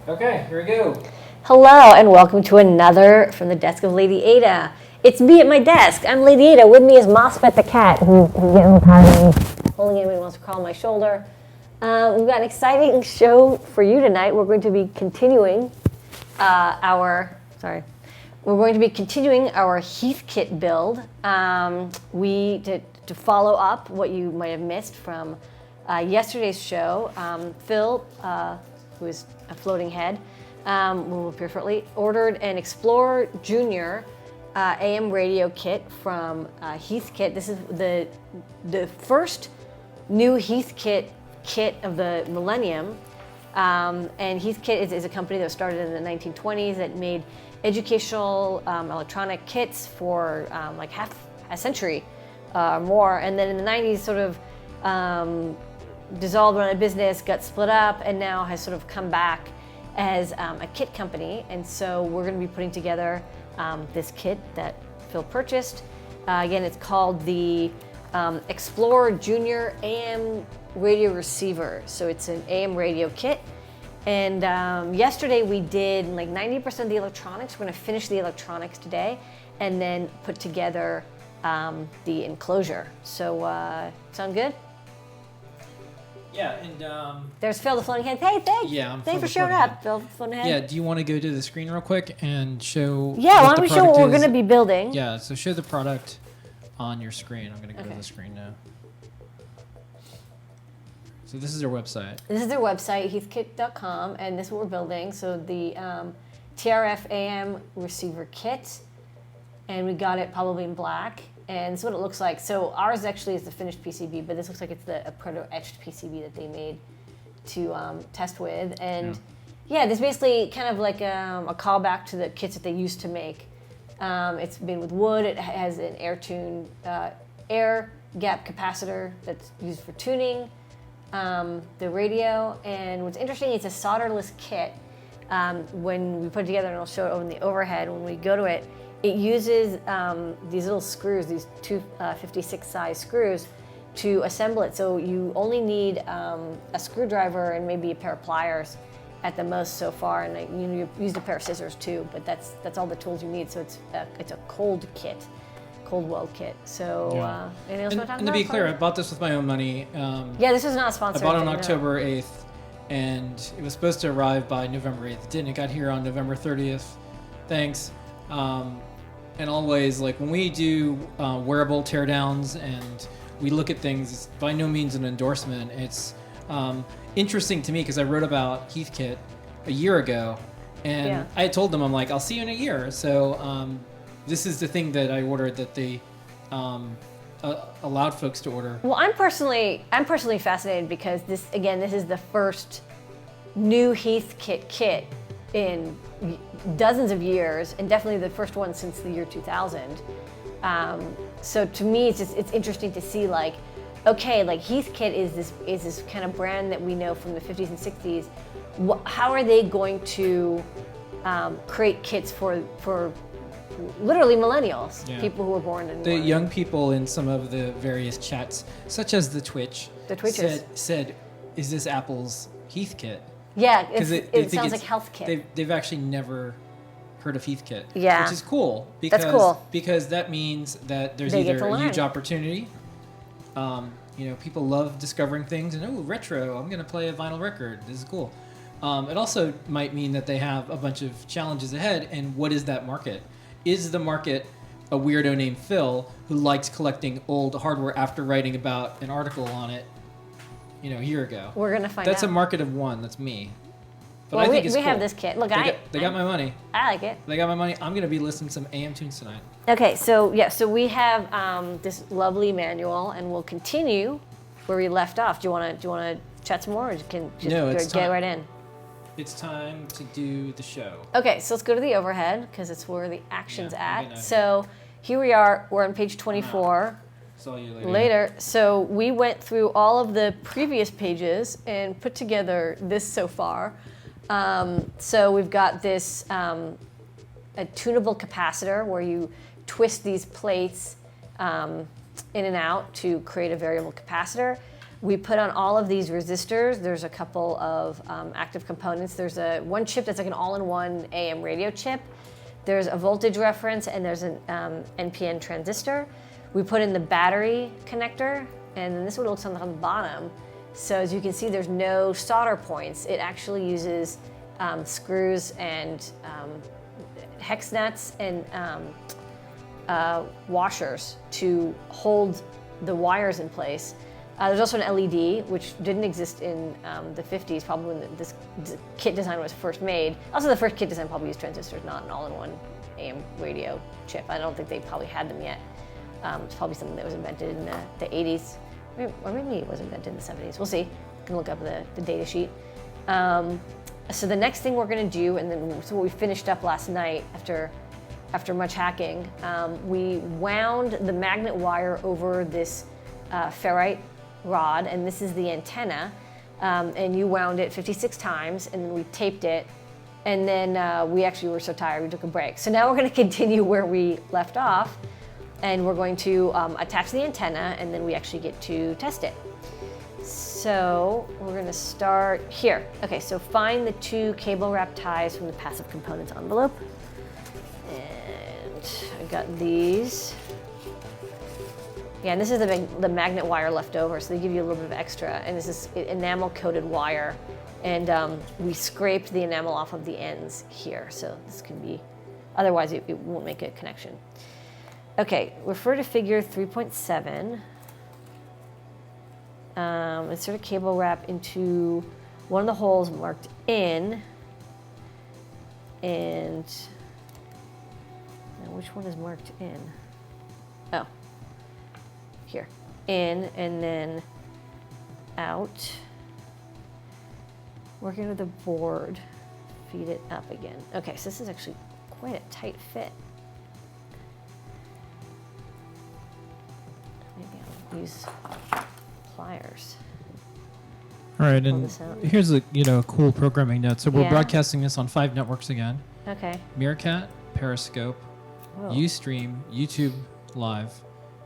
Okay, here we go. Hello and welcome to another From the Desk of Lady Ada. It's me at my desk. I'm Lady Ada. With me is Mospet the cat, who's getting tired of me holding him and wants to crawl on my shoulder. We've got an exciting show for you tonight. We're going to be continuing our Heathkit build. To follow up what you might have missed from yesterday's show, Phil, who is a floating head, will appear shortly, ordered an Explorer Junior AM radio kit from Heathkit. This is the first new Heathkit kit of the millennium. And Heathkit is a company that was started in the 1920s that made educational electronic kits for like half a century more. And then in the 90s sort of dissolved, went out of business, got split up, and now has sort of come back as a kit company. And so we're going to be putting together this kit that Phil purchased. Again, it's called the Explorer Junior AM radio receiver. So it's an AM radio kit. And yesterday we did like 90% of the electronics. We're going to finish the electronics today and then put together the enclosure. So sound good? Yeah, and There's Phil the floating head. Hey, thanks. Yeah, I'm thanks Phil for the showing floating up, Phil the floating head. yeah, do you want to go to the screen real quick and show? Yeah, why what don't we the show what product we're is? going to be building? Yeah, so show the product on your screen. I'm going to go to Okay. the screen now. So this is their website. This is their website, heathkit.com, and this is what we're building. So the TRF AM receiver kit, and we got it probably in black, and this is what it looks like. So ours actually is the finished PCB, but this looks like it's a proto-etched PCB that they made to test with. And yeah, this is basically kind of like a callback to the kits that they used to make. It's made with wood. It has an air gap capacitor that's used for tuning the radio. And what's interesting, it's a solderless kit. When we put it together, and I'll show it over in the overhead, when we go to it, it uses these little screws, these 256 size screws, to assemble it. So you only need a screwdriver and maybe a pair of pliers at the most so far, and you used a pair of scissors too. But that's all the tools you need. So it's a cold kit, cold weld kit. So anything else you want to talk And about? to be clear, I bought this with my own money. Yeah, this is not sponsored. I bought it on October 8th, and it was supposed to arrive by November 8th. It didn't. It got here on November 30th. Thanks. And always, like when we do wearable teardowns and we look at things, it's by no means an endorsement. It's interesting to me because I wrote about Heathkit a year ago, and I told them, I'm like, I'll see you in a year. So this is the thing that I ordered that they allowed folks to order. Well, I'm personally fascinated because this is the first new Heathkit kit in dozens of years, and definitely the first one since the year 2000. So to me, it's interesting to see, like, okay, like Heathkit is this kind of brand that we know from the 50s and 60s. How are they going to create kits for literally millennials, people who were born in the young people in some of the various chats, such as the Twitchers, said, "Is this Apple's Heathkit?" Yeah, it sounds like Heathkit. They've actually never heard of Heathkit, which is cool. Because, that's cool because that means that there's they either a learn. huge opportunity. People love discovering things, and retro. I'm gonna play a vinyl record. This is cool. It also might mean that they have a bunch of challenges ahead. And what is that market? Is the market a weirdo named Phil who likes collecting old hardware after writing about an article on it, a year ago? We're gonna find out. That's a market of one. That's me. But well, I think it's we cool. have this kit. Look, they got my money. I like it. They got my money. I'm gonna be listening to some AM tunes tonight. Okay, so we have this lovely manual, and we'll continue where we left off. Do you want to chat some more, or can just get right in? It's time to do the show. Okay, so let's go to the overhead because it's where the action's at. So here we are. We're on page 24. Saw you Later. So we went through all of the previous pages and put together this so far. So we've got this a tunable capacitor where you twist these plates in and out to create a variable capacitor. We put on all of these resistors. There's a couple of active components. There's one chip that's like an all-in-one AM radio chip. There's a voltage reference, and there's an NPN transistor. We put in the battery connector, and then this is what it looks like on the bottom. So as you can see, there's no solder points. It actually uses screws and hex nuts and washers to hold the wires in place. There's also an LED, which didn't exist in the 50s, probably when this kit design was first made. Also, the first kit design probably used transistors, not an all-in-one AM radio chip. I don't think they probably had them yet. It's probably something that was invented in the 80s, or maybe it was invented in the 70s. We'll see. You can look up the data sheet. So the next thing we're going to do, and then so what we finished up last night after much hacking, we wound the magnet wire over this ferrite rod, and this is the antenna, and you wound it 56 times, and then we taped it, and then we actually were so tired we took a break. So now we're going to continue where we left off, and we're going to attach the antenna, and then we actually get to test it. So we're going to start here. Okay, so find the 2 cable wrap ties from the passive components envelope, and I got these. Yeah, and this is the magnet wire left over, so they give you a little bit of extra. And this is enamel-coated wire. And we scraped the enamel off of the ends here, so this can be, otherwise it won't make a connection. Okay, refer to figure 3.7. Insert a cable wrap into one of the holes marked in. And now which one is marked in? Oh. Here, in and then out. Working with the board, feed it up again. Okay, so this is actually quite a tight fit. Maybe I'll use pliers. All right, and here's a cool programming note. So we're broadcasting this on 5 networks again. Okay. Meerkat, Periscope, Whoa. Ustream, YouTube Live,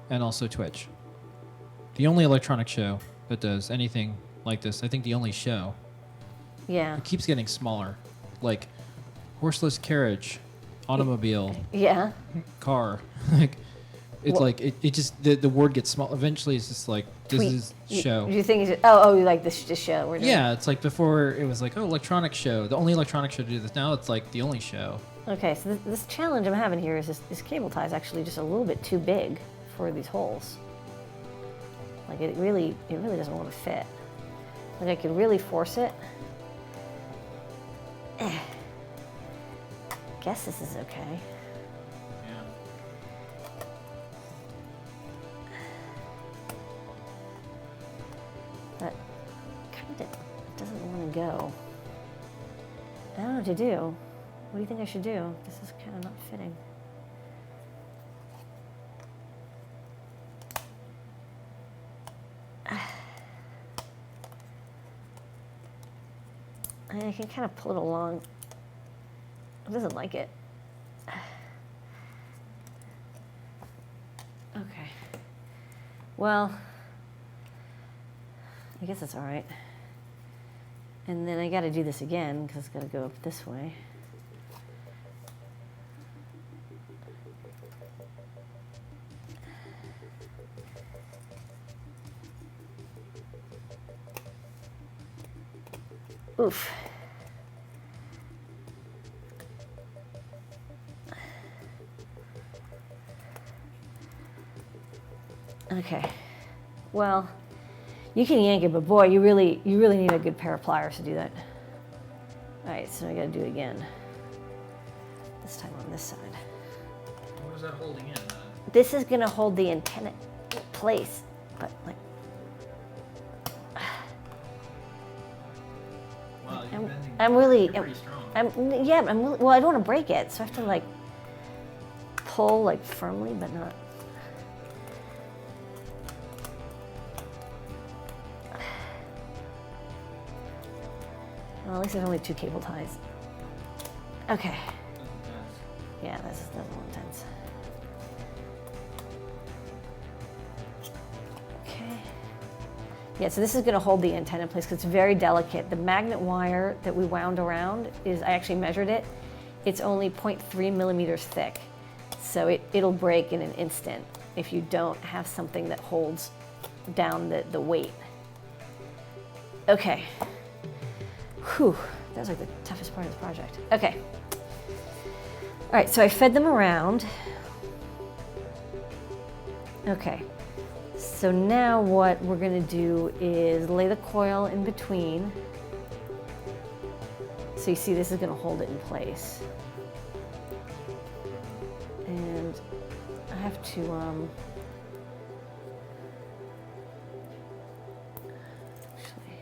and also Twitch. The only electronic show that does anything like this, I think the only show. Yeah. It keeps getting smaller. Like horseless carriage, automobile, yeah, car. Like it's it just the word gets small. Eventually it's just like this is show. You think it's you like this show we're doing? Yeah, it's like before it was like electronic show. The only electronic show to do this. Now it's like the only show. Okay, so this challenge I'm having here is this cable tie is actually just a little bit too big for these holes. Like it really doesn't want to fit. Like I could really force it. Guess this is okay. Yeah. But kind of doesn't want to go. I don't know what to do. What do you think I should do? This is kind of not fitting. I can kind of pull it along. It doesn't like it. Okay. Well, I guess that's all right. And then I got to do this again because it's got to go up this way. Oof. Okay. Well, you can yank it, but boy, you really need a good pair of pliers to do that. All right, so I got to do it again. This time on this side. What is that holding in? This is going to hold the antenna in place, but like. Wow, you're bending. I'm really. You're pretty strong. Well, I don't want to break it, so I have to like pull like firmly, but not. Well, at least there's only 2 cable ties. Okay. Yeah, that's a little intense. Okay. Yeah, so this is going to hold the antenna in place because it's very delicate. The magnet wire that we wound around is, I actually measured it, it's only 0.3 millimeters thick. So it'll break in an instant if you don't have something that holds down the weight. Okay. Whew, that was like the toughest part of this project. Okay. All right, so I fed them around. Okay. So now what we're gonna do is lay the coil in between. So you see this is gonna hold it in place. And I have to, actually,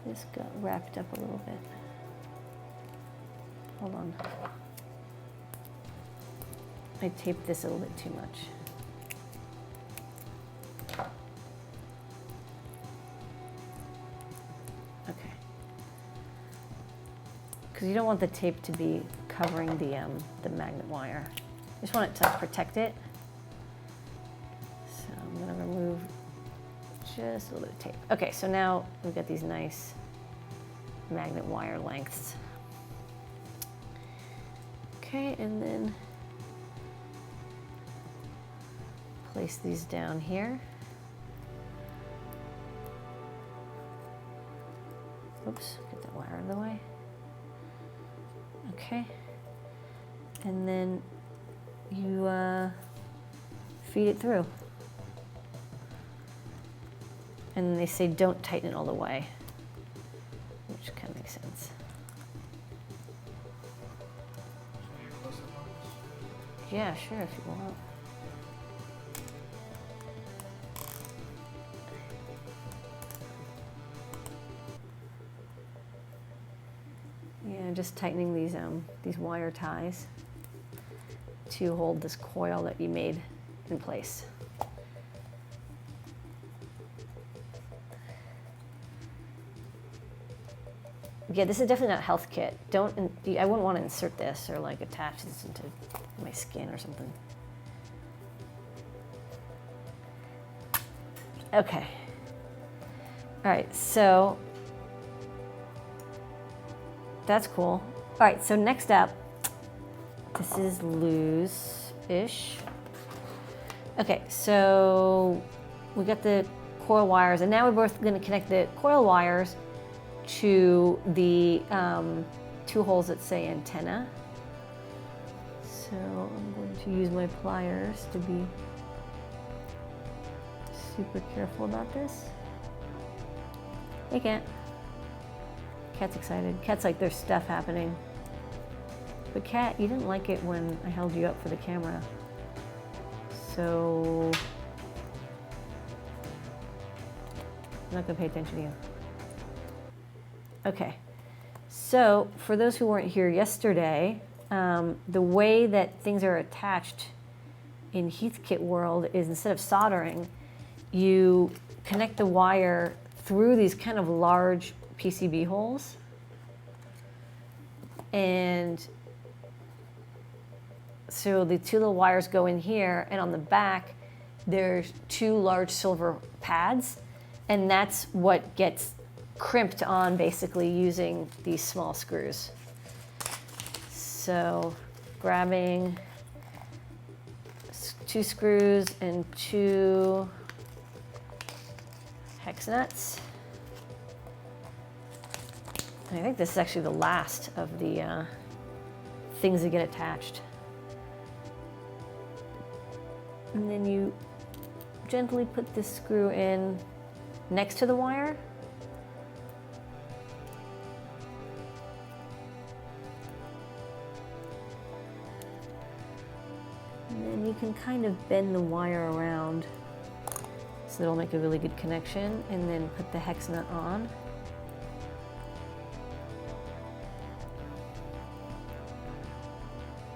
this got wrapped up a little bit. Hold on. I taped this a little bit too much. Okay. Because you don't want the tape to be covering the magnet wire. You just want it to protect it. So I'm going to remove just a little bit of tape. Okay, so now we've got these nice magnet wire lengths. Okay, and then place these down here. Oops, get that wire out of the way. Okay, and then you feed it through. And they say don't tighten it all the way, which kind of makes sense. Yeah, sure, if you want. Yeah, just tightening these wire ties to hold this coil that you made in place. Yeah, this is definitely not Heathkit. I wouldn't want to insert this or like attach this into my skin or something. Okay. All right, so that's cool. All right, so next up, this is loose-ish. Okay, so we got the coil wires, and now we're both going to connect the coil wires to the two holes that say antenna. So I'm going to use my pliers to be super careful about this. Hey, Cat. Cat's excited. Cat's like, there's stuff happening. But Cat, you didn't like it when I held you up for the camera. So I'm not gonna pay attention to you. Okay, so for those who weren't here yesterday, the way that things are attached in Heathkit world is instead of soldering, you connect the wire through these kind of large PCB holes. And so the two little wires go in here, and on the back, there's two large silver pads, and that's what gets crimped on basically using these small screws. So grabbing two screws and two hex nuts. And I think this is actually the last of the things that get attached. And then you gently put this screw in next to the wire. And then you can kind of bend the wire around so it'll make a really good connection, and then put the hex nut on.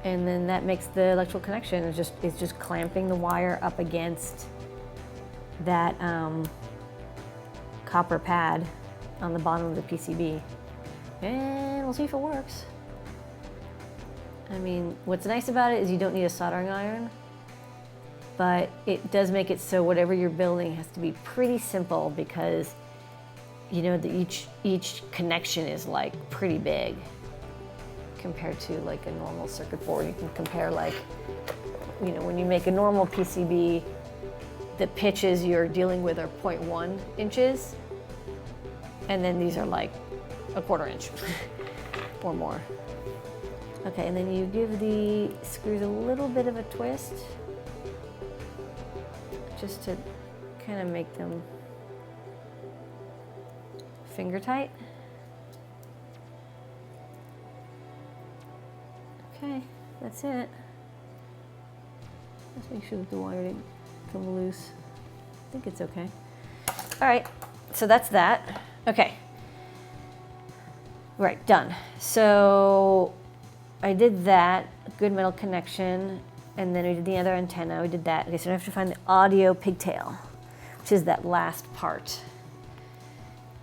And then that makes the electrical connection. It's just clamping the wire up against that copper pad on the bottom of the PCB. And we'll see if it works. I mean, what's nice about it is you don't need a soldering iron. but it does make it so whatever you're building has to be pretty simple because you know each connection is like pretty big compared to like a normal circuit board. You can compare like, you know, when you make a normal PCB, the pitches you're dealing with are 0.1 inches, and then these are like a 1/4 inch or more. Okay, and then you give the screws a little bit of a twist just to kind of make them finger tight. Okay, that's it. Let's make sure that the wire didn't come loose. I think it's okay. All right, so that's that. Okay. Right, done. So I did that, good metal connection, and then we did the other antenna, we did that. Okay, so I have to find the audio pigtail, which is that last part.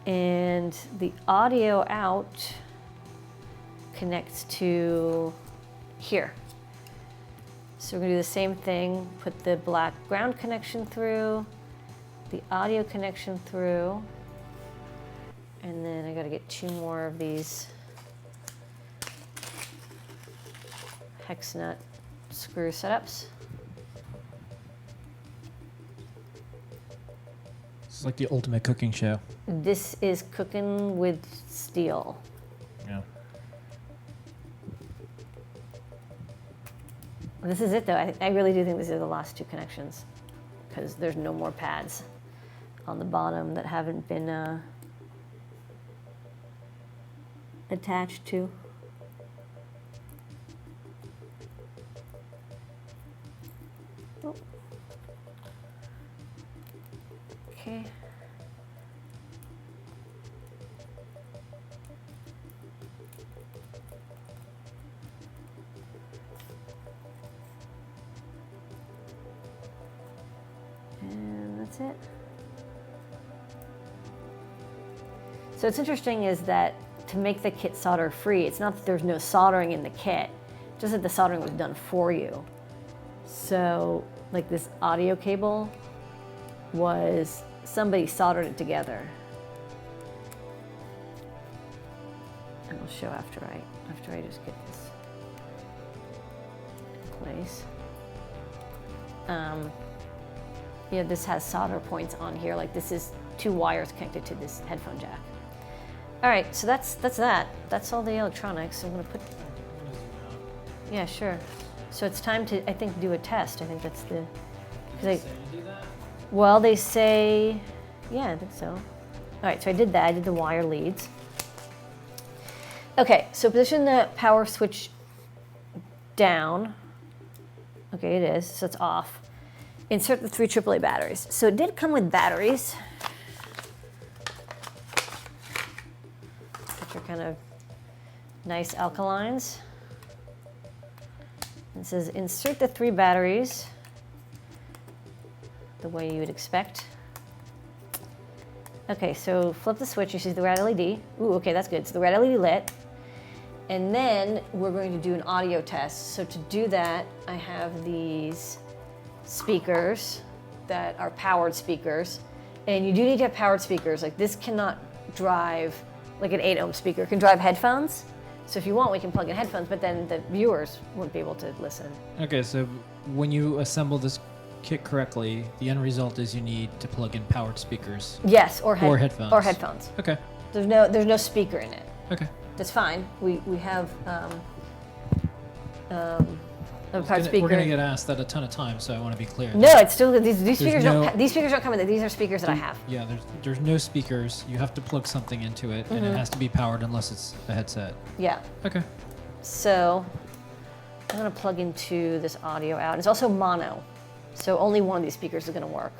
And the audio out connects to here. So we're gonna do the same thing, put the black ground connection through, the audio connection through, and then I gotta get 2 more of these hex nut screw setups. It's like the ultimate cooking show. This is cooking with steel. Yeah. This is it though. I really do think these are the last 2 connections because there's no more pads on the bottom that haven't been attached to. Oh. Okay. And that's it. So what's interesting is that to make the kit solder free, it's not that there's no soldering in the kit, just that the soldering was done for you. So like this audio cable was, somebody soldered it together. And I'll show after I just get this in place. Yeah, this has solder points on here. Like this is 2 wires connected to this headphone jack. All right, so that's that. That's all the electronics. I'm gonna put. Yeah, sure. So it's time to, I think, do a test. I think that's the. Well, they say, yeah, I think so. All right, so I did that. I did the wire leads. Okay, so position the power switch down. Okay, it is. So it's off. Insert the 3 AAA batteries. So it did come with batteries, which are kind of nice alkalines. It says insert the 3 batteries the way you would expect. Okay, so flip the switch, you see the red LED. Ooh, okay, that's good. So the red LED lit. And then we're going to do an audio test. So to do that, I have these speakers that are powered speakers. And you do need to have powered speakers. Like this cannot drive, like an 8 ohm speaker can drive headphones. So if you want, we can plug in headphones, but then the viewers won't be able to listen. Okay, so when you assemble this kit correctly, the end result is you need to plug in powered speakers. Yes, or headphones. Or headphones. Okay. There's no speaker in it. Okay. That's fine. We have a powered speaker. We're gonna get asked that a ton of times, so I want to be clear. No, it's still these speakers these speakers don't come with it. These are speakers that I have. Yeah, there's no speakers. You have to plug something into it, and it has to be powered unless it's a headset. Yeah. Okay. So I'm gonna plug into this audio out. It's also mono, so only one of these speakers is gonna work.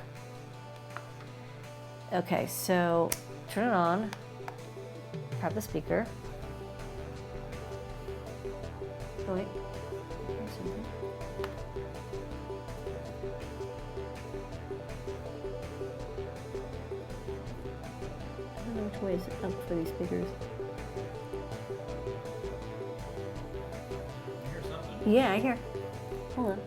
Okay, so turn it on. Grab the speaker. Oh wait. Here's something. I don't know which way is up for these speakers. You hear something? Yeah, I hear. Hold on.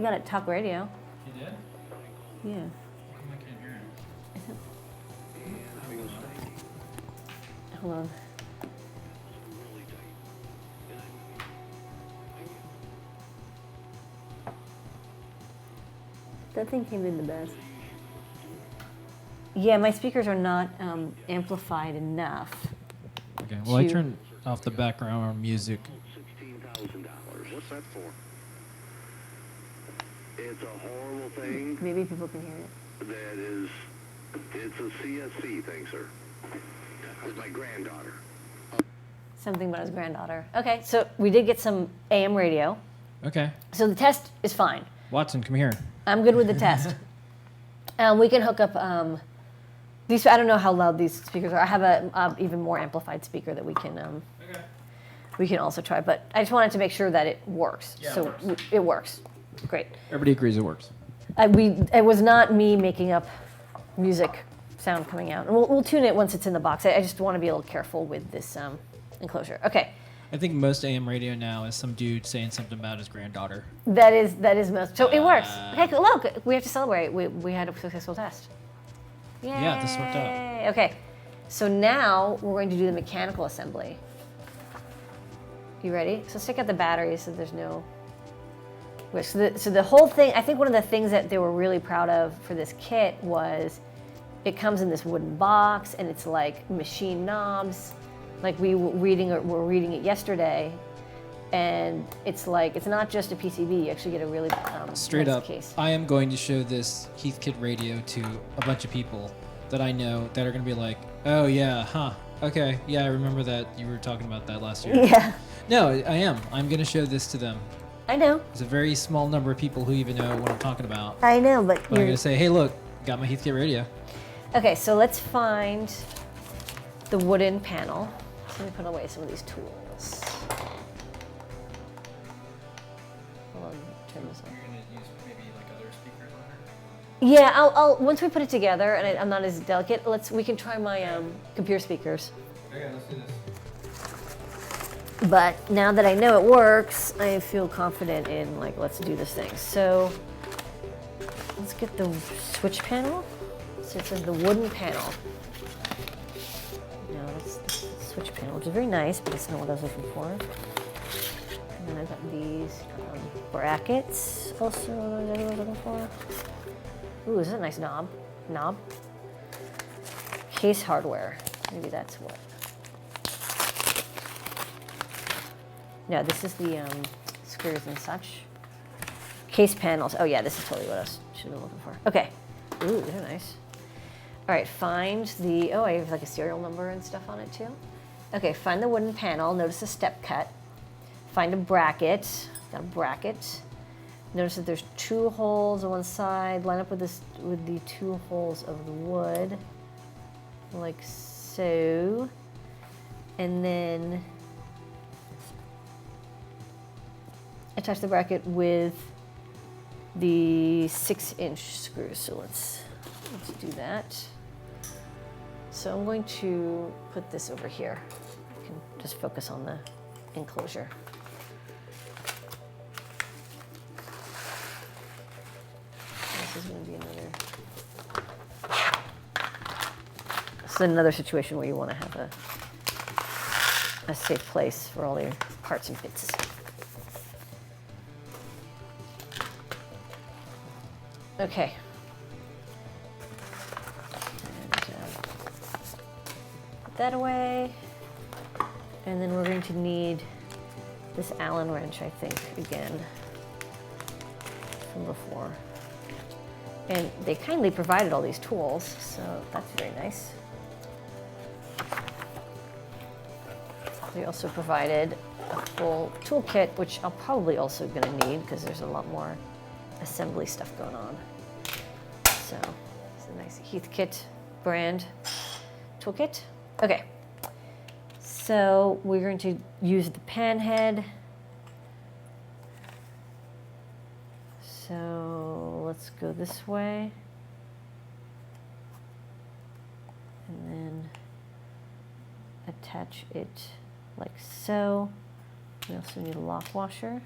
You got it talk radio. You did? Yeah. How come I can't hear it? Hold on. That thing came in the best. Yeah, my speakers are not amplified enough. Okay, well, I turned off the background music. $16,000. What's that for? It's a horrible thing. Maybe people can hear it. That is, it's a CSC thing, sir. It's my granddaughter. Something about his granddaughter. Okay, so we did get some AM radio. Okay. So the test is fine. Watson, come here. I'm good with the test. We can hook up these. I don't know how loud these speakers are. I have a even more amplified speaker that we can also try. But I just wanted to make sure that it works. Yeah, so it works. it works. Great. Everybody agrees it works. It was not me making up music sound coming out. And we'll tune it once it's in the box. I just want to be a little careful with this enclosure. Okay. I think most AM radio now is some dude saying something about his granddaughter. That is most. So it works. Okay, cool. Look, we have to celebrate. We had a successful test. Yay. Yeah, this worked out. Okay, so now we're going to do the mechanical assembly. You ready? So stick out the batteries so there's no risk. So the whole thing, I think one of the things that they were really proud of for this kit was it comes in this wooden box and it's like machine knobs. Like we were reading it yesterday, and it's like it's not just a PCB. You actually get a really Straight nice up, case. I am going to show this Heathkit radio to a bunch of people that I know that are going to be like, oh yeah, huh, okay, yeah, I remember that you were talking about that last year. Yeah, No, I am. I'm going to show this to them. I know. There's a very small number of people who even know what I'm talking about. I know, but I'm going to say, hey, look, got my Heathkit radio. okay. So let's find the wooden panel. So let me put away some of these tools. Hold on, turn this on. You're going to use maybe like other speakers on it? Yeah, I'll once we put it together, and I'm not as delicate. We can try my computer speakers. Okay, let's do this. But now that I know it works, I feel confident in like let's do this thing. So let's get the switch panel. So it says the wooden panel. No, that's the switch panel, which is very nice, but it's not what I was looking for. And then I've got these brackets also that I was looking for. Ooh, this is a nice knob. Case hardware. Maybe that's what. No, this is the screws and such. Case panels. Oh yeah, this is totally what I should have been looking for. Okay. Ooh, they're nice. All right, find the, I have like a serial number and stuff on it too. Okay, find the wooden panel. Notice the step cut. Find a bracket. Got a bracket. Notice that there's 2 holes on one side. Line up with the 2 holes of the wood, like so. And then attach the bracket with the 6-inch screws. So let's do that. So I'm going to put this over here. I can just focus on the enclosure. This is going to be another situation where you want to have a safe place for all your parts and bits. Okay. And, put that away. And then we're going to need this Allen wrench, I think, again, from before. And they kindly provided all these tools, so that's very nice. They also provided a full toolkit, which I'll probably also going to need because there's a lot more assembly stuff going on. So it's a nice Heathkit brand toolkit. Okay, so we're going to use the pan head. So let's go this way. And then attach it like so. We also need a lock washer.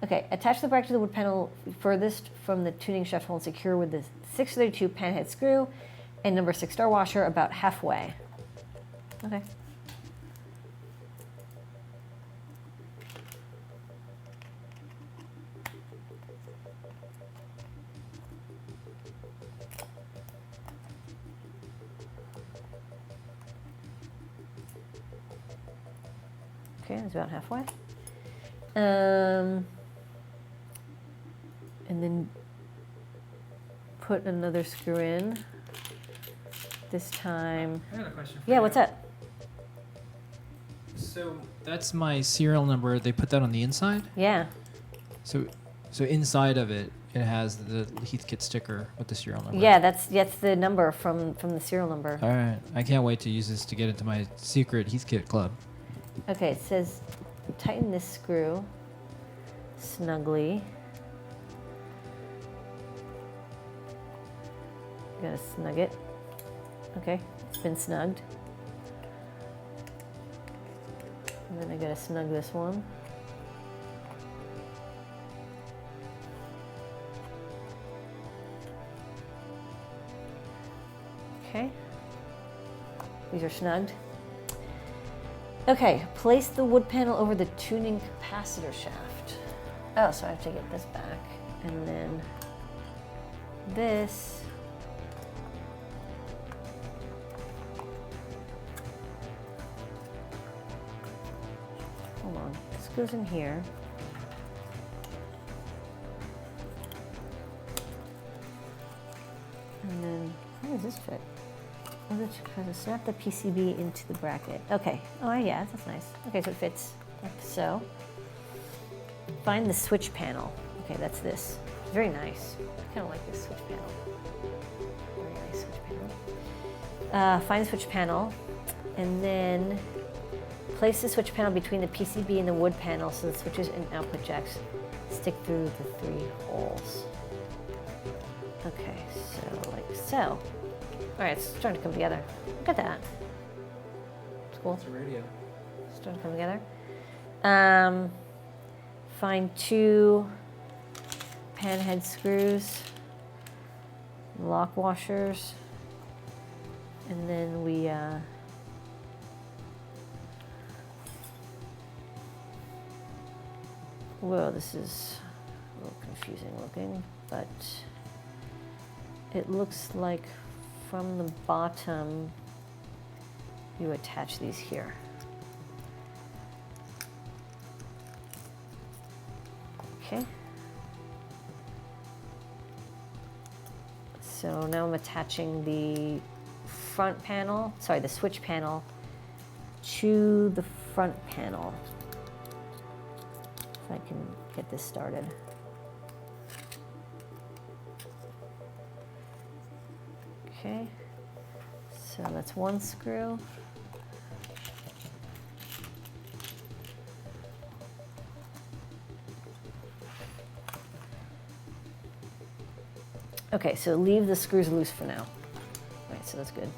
Okay, attach the bracket to the wood panel furthest from the tuning shaft hole and secure with the 632 panhead screw and number 6 star washer about halfway. Okay. Okay, it's about halfway. And then put another screw in. This time. I got a question for Yeah, you. what's up? So that's my serial number. They put that on the inside. Yeah. So inside of it, it has the Heathkit sticker with the serial number. Yeah, that's the number from the serial number. All right. I can't wait to use this to get into my secret Heathkit club. Okay, it says tighten this screw snugly. You gotta snug it. Okay, it's been snugged. And then I gotta snug this one. Okay, these are snugged. Okay, place the wood panel over the tuning capacitor shaft. Oh, so I have to get this back. And then this. Hold on, this goes in here. And then, how does this fit? Snap the PCB into the bracket. Okay. Oh, yeah, that's nice. Okay, so it fits like so. Find the switch panel. Okay, that's this. Very nice. I kind of like this switch panel. Very nice switch panel. Find the switch panel, and then place the switch panel between the PCB and the wood panel so the switches and output jacks stick through the 3 holes. Okay, so like so. All right, it's starting to come together. Look at that. It's cool. It's a radio. It's starting to come together. Find 2 panhead screws, lock washers, and then we whoa, this is a little confusing looking, but it looks like from the bottom, you attach these here. Okay. So now I'm attaching the front panel, sorry, the switch panel to the front panel. If I can get this started. Okay, so that's 1 screw. Okay, so leave the screws loose for now. All right, so that's good.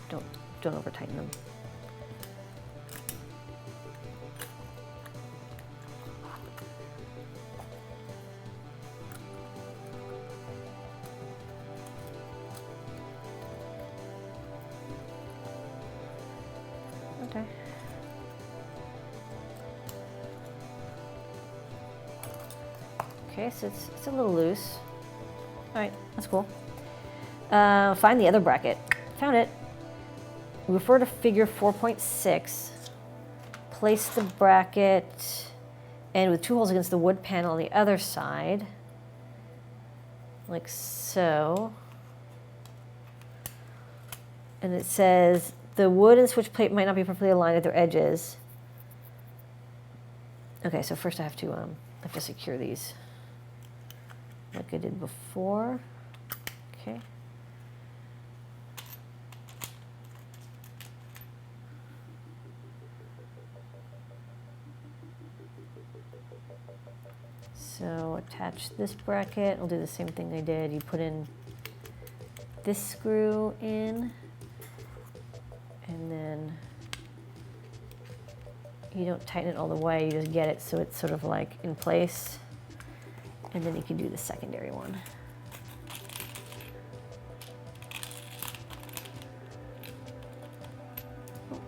Don't over tighten them. Okay. Okay, so it's a little loose. All right, that's cool. Find the other bracket. Found it. Refer to figure 4.6. Place the bracket and with 2 holes against the wood panel on the other side, like so. And it says the wood and switch plate might not be perfectly aligned at their edges. Okay, so first I have to secure these like I did before. Okay. So attach this bracket. I'll do the same thing I did. You put in this screw in, and then you don't tighten it all the way. You just get it so it's sort of like in place. And then you can do the secondary one. All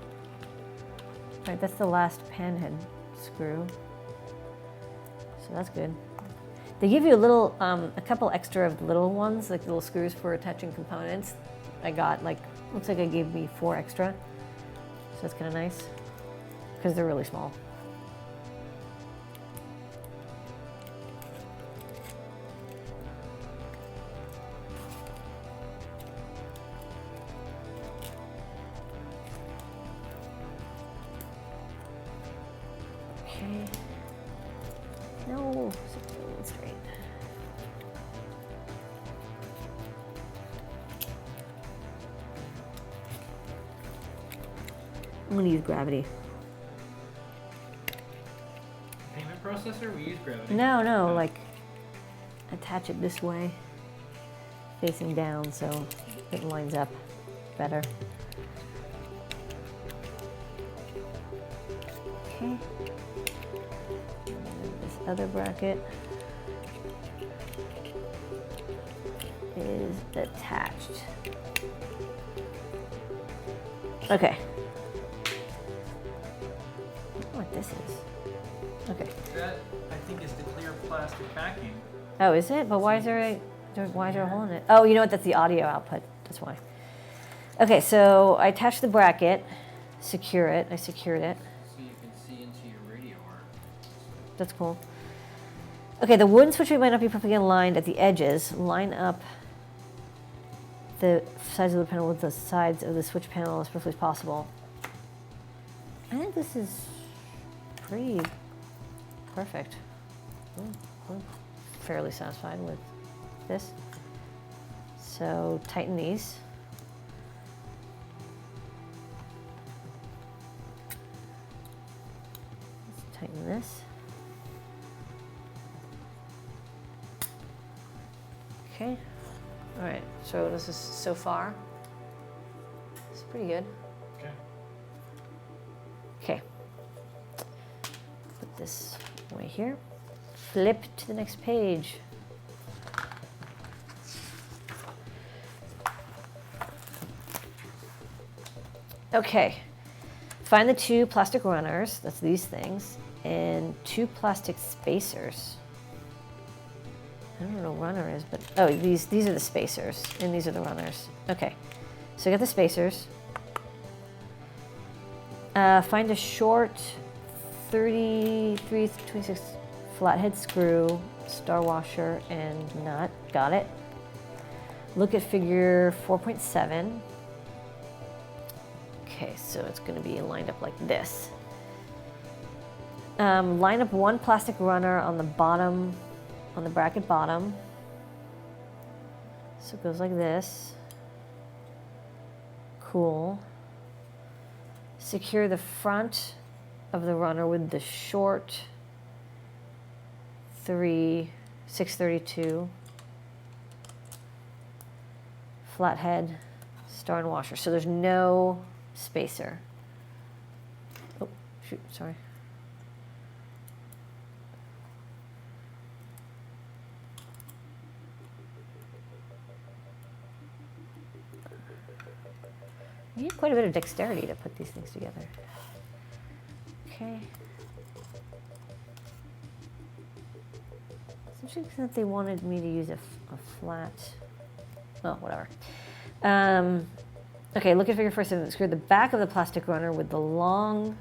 right, that's the last panhead screw. So that's good. They give you a little, a couple extra of the little ones, like little screws for attaching components. I got like, looks like it gave me 4 extra. So that's kind of nice, because they're really small. Okay. No, straight. I'm gonna use gravity. Payment processor? We use gravity. No, like attach it this way, facing down, so it lines up better. Okay. And then this other bracket is attached. Okay. I don't know what this is. Okay. That, I think, is the clear plastic backing. Oh, is it? But why is there a hole in it? Oh, you know what? That's the audio output. That's why. Okay, so I attached the bracket, secure it. I secured it. So you can see into your radio arm. That's cool. Okay, the wooden switch might not be perfectly aligned at the edges. Line up the sides of the panel with the sides of the switch panel as perfectly as possible. I think this is pretty perfect. I'm fairly satisfied with this. So tighten these. Let's tighten this. Okay. All right. So this is so far. It's pretty good. Okay. Okay. Put this away here. Flip to the next page. Okay. Find the 2 plastic runners, that's these things, and 2 plastic spacers. I don't know what a runner is, but oh, these are the spacers, and these are the runners. Okay. So I got the spacers. Find a short 33-26 flathead screw, star washer, and nut. Got it. Look at figure 4.7. Okay, so it's going to be lined up like this. Line up 1 plastic runner on the bottom, on the bracket bottom. So it goes like this. Cool. Secure the front of the runner with the short 632 flathead star and washer. So there's no spacer. Oh, shoot, sorry. You need quite a bit of dexterity to put these things together. Okay. It's interesting that they wanted me to use a flat. Oh, whatever. Okay, look at figure 4.7. Screw the back of the plastic runner with the long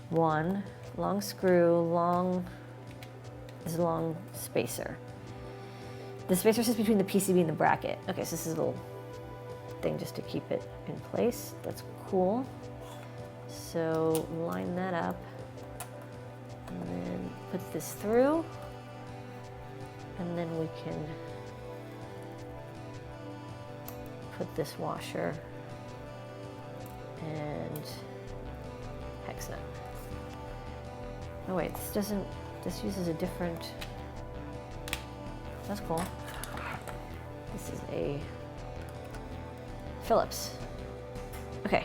one, long screw, this long spacer. The spacer sits between the PCB and the bracket. Okay, so this is a little thing just to keep it in place. That's cool. So line that up and then put this through, and then we can put this washer and hex nut. Oh wait, this uses a different, that's cool. This is a Phillips. Okay.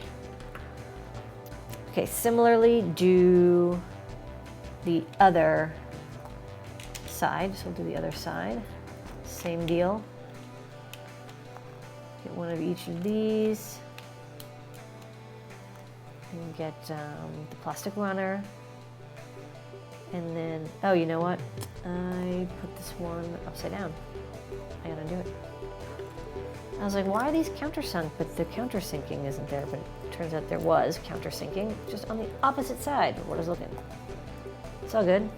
Okay, similarly do the other side, so we'll do the other side. Same deal. Get one of each of these. And get the plastic runner. And then, oh, you know what? I put this one upside down. I gotta do it. I was like, why are these countersunk? But the countersinking isn't there, but it turns out there was countersinking, just on the opposite side of what I was looking. It's all good.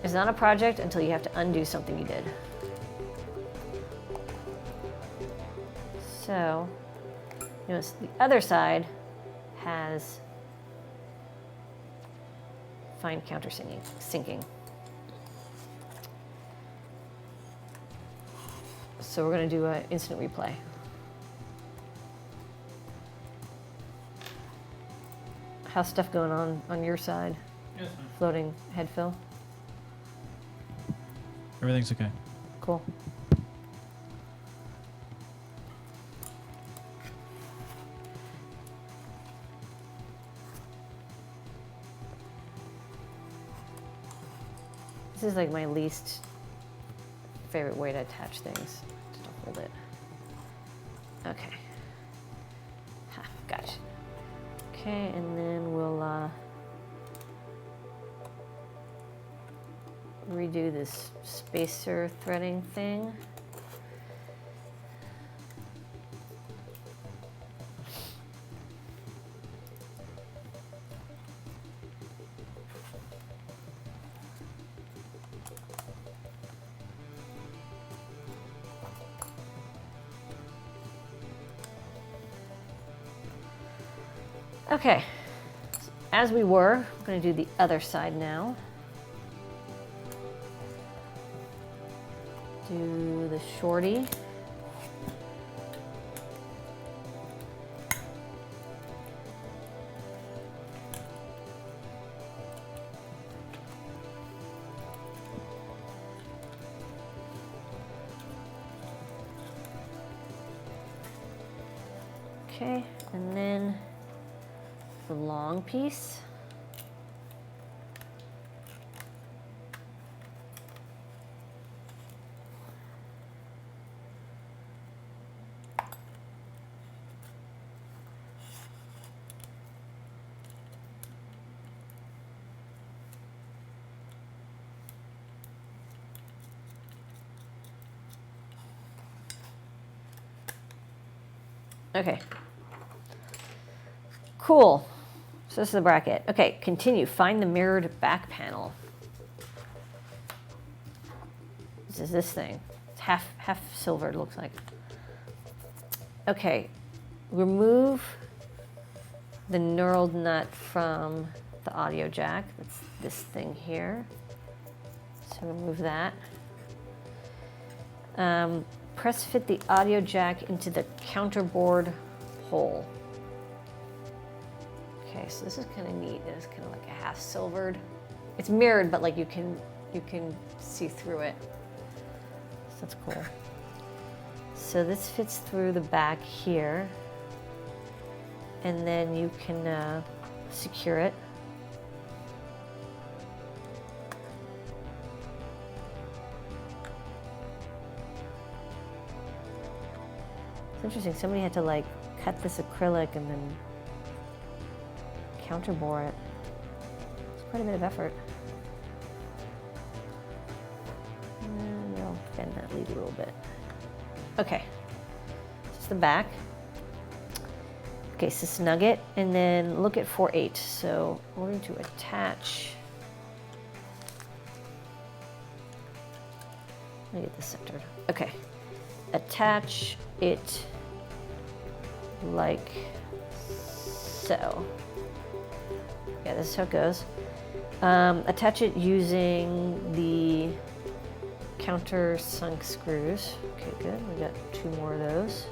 It's not a project until you have to undo something you did. So, notice the other side has fine countersinking. So we're going to do an instant replay. How's stuff going on your side? Yeah, it's fine. Floating head fill? Everything's okay. Cool. This is like my least favorite way to attach things, just to hold it. Okay. Ha, gotcha. Okay, and then we'll redo this spacer threading thing. Okay, as we were, I'm going to do the other side now. Do the shorty. Okay, and then the long piece. Okay. Cool. So this is the bracket. Okay, continue. Find the mirrored back panel. This is this thing. It's half silvered, looks like. Okay, remove the knurled nut from the audio jack. That's this thing here. So remove that. Press fit the audio jack into the counterboard hole. Okay, so this is kind of neat. It's kind of like a half silvered. It's mirrored, but like you can see through it. So that's cool. So this fits through the back here, and then you can secure it. It's interesting. Somebody had to like cut this acrylic and then counterbore it. It's quite a bit of effort. And I'll bend that lead a little bit. Okay, this is the back. Okay, so snug it and then look at 4/8. So we're going to attach. Let me get this centered. Okay, attach it like so. Yeah, this is how it goes. Attach it using the countersunk screws. Okay, good. We got 2 more of those.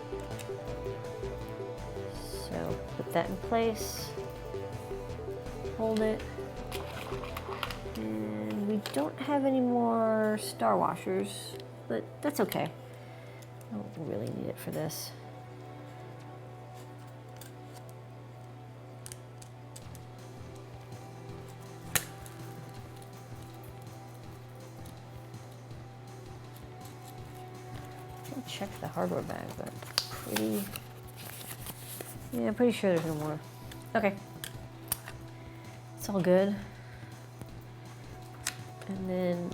So put that in place. Hold it. And we don't have any more star washers, but that's okay. I don't really need it for this. I'll check the hardware bag, but pretty sure there's no more. Okay. It's all good. And then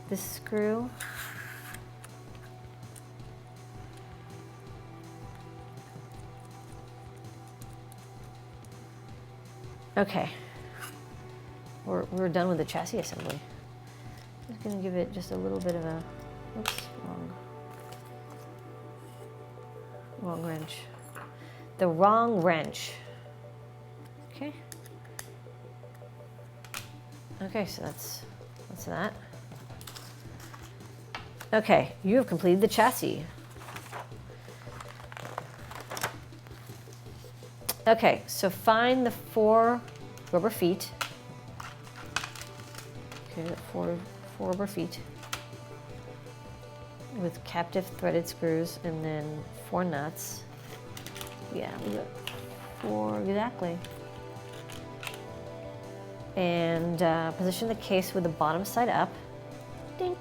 this screw. Okay. We're done with the chassis assembly. Just gonna give it just a little bit of a, oops, wrong wrench. The wrong wrench. Okay. Okay, so that's that. Okay, you have completed the chassis. Okay, so find the 4 rubber feet. Okay, 4 rubber feet with captive threaded screws, and then 4 nuts. Yeah, we got 4 exactly. And position the case with the bottom side up. Dink.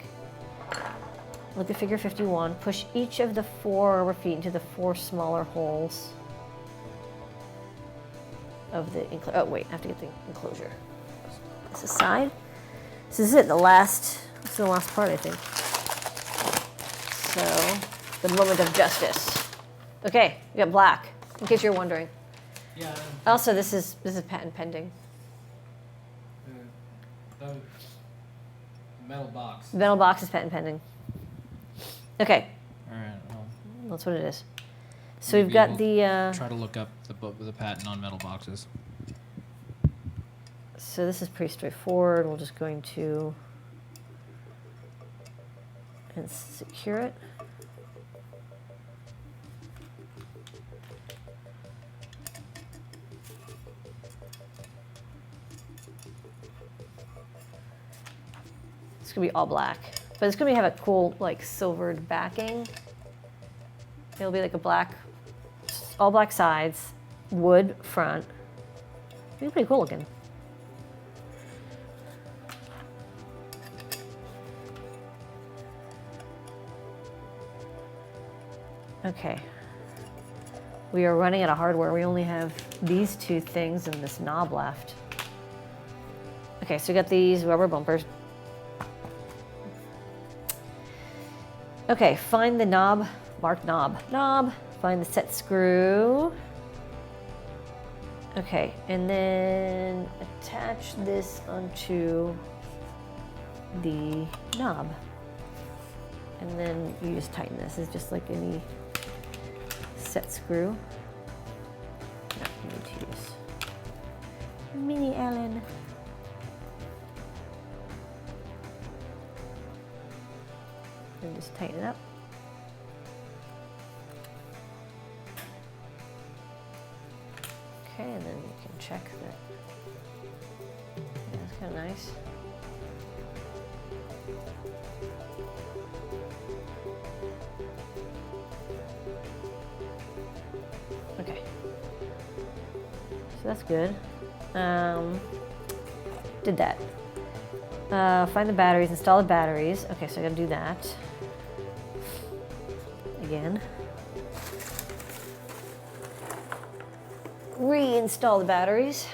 Look at figure 51. Push each of the 4 rubber feet into the 4 smaller holes of the enclosure. Oh wait, I have to get the enclosure. This aside. This is it, the last part, I think. So, the moment of justice. Okay, we got black, in case you're wondering. Yeah. Also, this is patent pending. The metal box. The metal box is patent pending. Okay, All right. Well, that's what it is. So we've got the. try to look up the patent on metal boxes. So this is pretty straightforward. We're just going to and secure it. It's gonna be all black, but it's gonna have a cool like silvered backing. It'll be like a black, all black sides, wood front. It'll be pretty cool looking. Okay. We are running out of hardware. We only have these 2 things and this knob left. Okay, so we got these rubber bumpers. Okay, find the knob, mark knob. Find the set screw. Okay, and then attach this onto the knob. And then you just tighten this. It's just like any set screw. No, you need to use mini Allen. And just tighten it up. Okay, and then you can check that. Yeah, that's kind of nice. Okay, so that's good. Did that. Find the batteries, install the batteries. Okay, so I gotta do that. Again. Reinstall the batteries.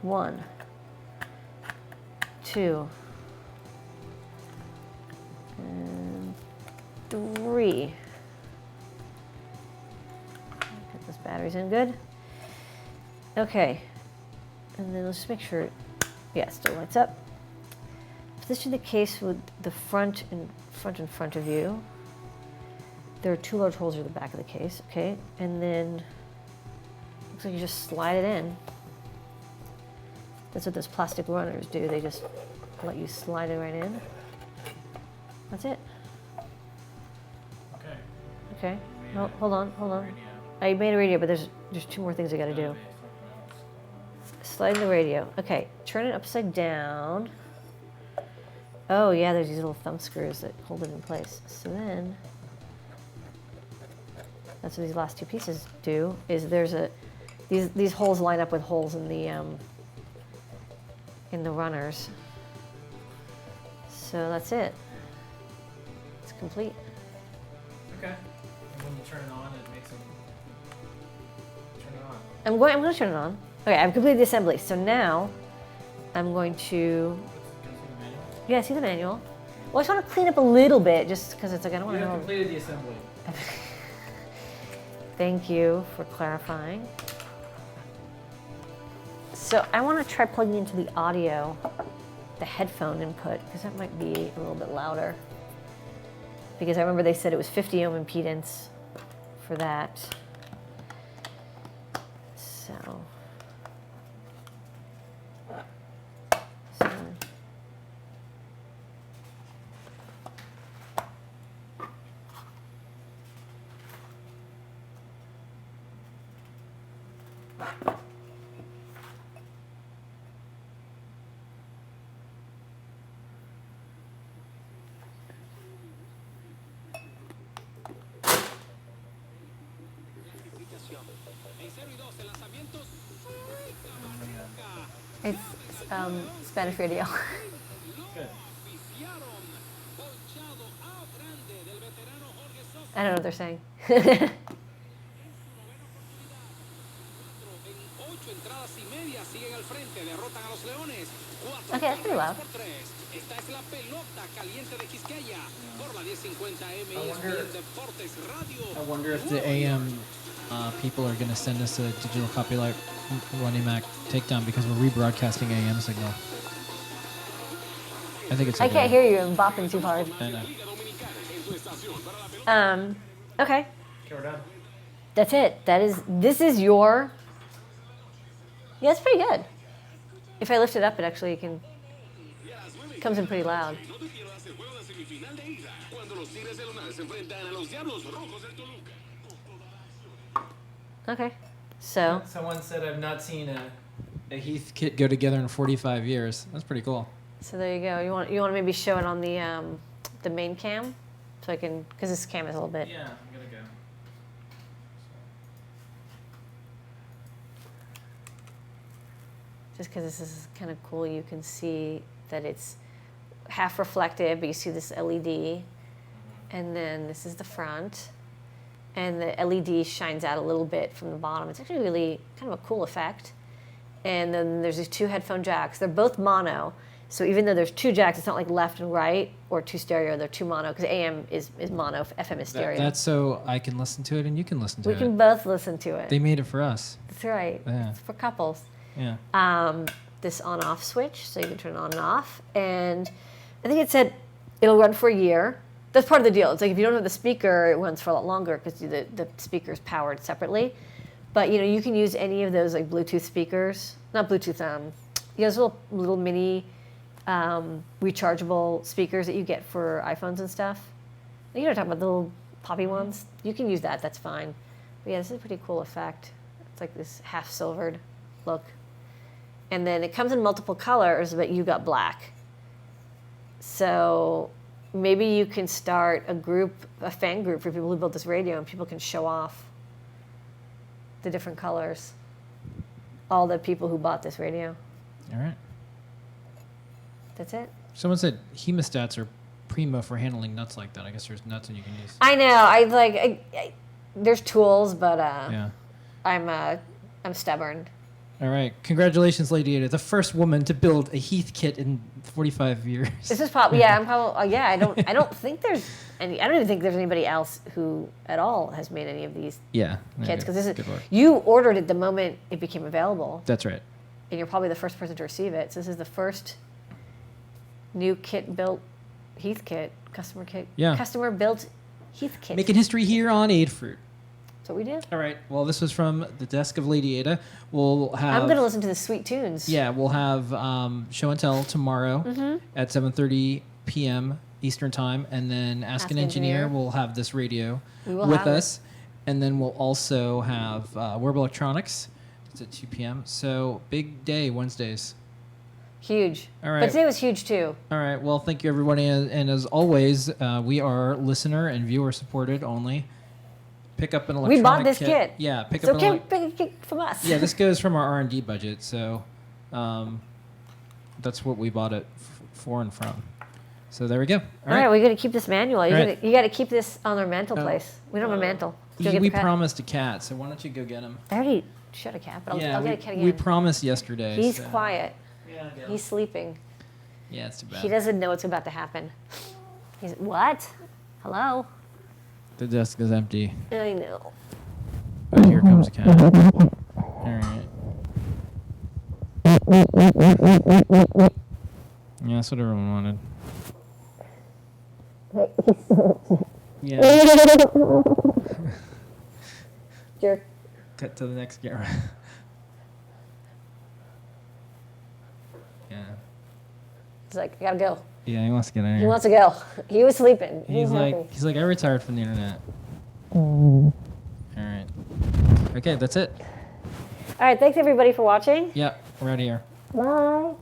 One, 2, and 3. Get those batteries in good. Okay, and then let's just make sure, yeah, it still lights up. Position the case with the front in front of you. There are 2 large holes in the back of the case, okay? And then, looks like you just slide it in. That's what those plastic runners do. They just let you slide it right in. That's it. Okay. Okay, no, hold on. I made a radio, but there's 2 more things I gotta do. Slide in the radio. Okay, turn it upside down. Oh yeah, there's these little thumb screws that hold it in place. So then, that's what these last 2 pieces do, is there's these holes line up with holes in the runners. So that's it. It's complete. Okay. And when you turn it on, it makes it turn it on. I'm going to turn it on. Okay, I've completed the assembly. So now I'm going to, Go through the manual. yeah, see the manual. Well, I just want to clean up a little bit just because it's like, I don't want You to have know. completed the assembly. Thank you for clarifying. So I want to try plugging into the audio, the headphone input, because that might be a little bit louder. Because I remember they said it was 50 ohm impedance for that. So. It's Spanish radio. Good. I don't know what they're saying. Okay, that's pretty loud. I wonder if the AM people are going to send us a digital copyright Running Mac takedown because we're rebroadcasting AM signal. I think it's. I can't hear you. I'm bopping too hard. I know. Okay. Okay, we're done. That's it. This is your. Yeah, it's pretty good. If I lift it up, it actually comes in pretty loud. Okay. So. Someone said I've not seen a Heathkit go together in 45 years. That's pretty cool. So there you go. You want to maybe show it on the main cam, so I can, because this cam is a little bit. Yeah, I'm gonna go. Just because this is kind of cool, you can see that it's half reflective, but you see this LED, and then this is the front, and the LED shines out a little bit from the bottom. It's actually really kind of a cool effect. And then there's these two headphone jacks. They're both mono, so even though there's two jacks, it's not like left and right or two stereo. They're two mono because AM is mono, FM is stereo. That's so I can listen to it and you can listen to it. We can both listen to it. They made it for us. That's right. Yeah. It's for couples. Yeah. This on-off switch, so you can turn it on and off. And I think it said it'll run for a year. That's part of the deal. It's like if you don't have the speaker, it runs for a lot longer because the speaker's powered separately. But you can use any of those like Bluetooth speakers, not Bluetooth. Those little mini rechargeable speakers that you get for iPhones and stuff. You know what I'm talking about, the little poppy ones. You can use that. That's fine. But yeah, this is a pretty cool effect. It's like this half silvered look. And then it comes in multiple colors, but you got black. So maybe you can start a fan group for people who built this radio, and people can show off the different colors. All the people who bought this radio. All right. That's it. Someone said hemostats are primo for handling nuts like that. I guess there's nuts and you can use. I know. There's tools, but Yeah. I'm stubborn. All right. Congratulations, Lady Ada, the first woman to build a Heathkit in 45 years. This is probably I don't think there's any. I don't even think there's anybody else who at all has made any of these Yeah. kits, because this is good work. you ordered it the moment it became available, That's right. and you're probably the first person to receive it. So this is the first new kit built Heathkit customer kit. Yeah. Customer built Heathkit. Making history here on Adafruit. That's what we did. All right. Well, this was from the desk of Lady Ada. We'll have. I'm gonna listen to the sweet tunes. Yeah, we'll have show and tell tomorrow Mm-hmm. at 7:30 p.m. Eastern time, and then Ask an Engineer. We'll have this radio We will with have us, and then we'll also have Wearable Electronics. It's at 2 p.m. So big day Wednesdays. Huge. All right. But today was huge too. All right. Well, thank you everybody, and as always, we are listener and viewer supported only. Pick up an electronic We bought this kit. Yeah, pick So up an can't pick a kit from us. Yeah, this goes from our R&D budget, so that's what we bought it for and from. So there we go. All right, we got to keep this manual. You Right. got to keep this on our mantle place. We don't have a mantle. Go get We the cat. promised a cat, so why don't you go get him? I already shot a cat, but I'll get a cat again. we promised yesterday. He's so- quiet. Yeah, He's sleeping. yeah, it's too bad. He doesn't know what's about to happen. He's what? Hello? The desk is empty. I know. But here comes a cat. All right. Yeah, that's what everyone wanted. Yeah. Jerk. Cut to the next camera. Yeah. He's like, I gotta go. Yeah, he wants to get in He here. wants to go. He was sleeping. He's happy. like, I retired from the internet. All right. Okay, that's it. All right, thanks everybody for watching. Yeah, we're out of here. Bye.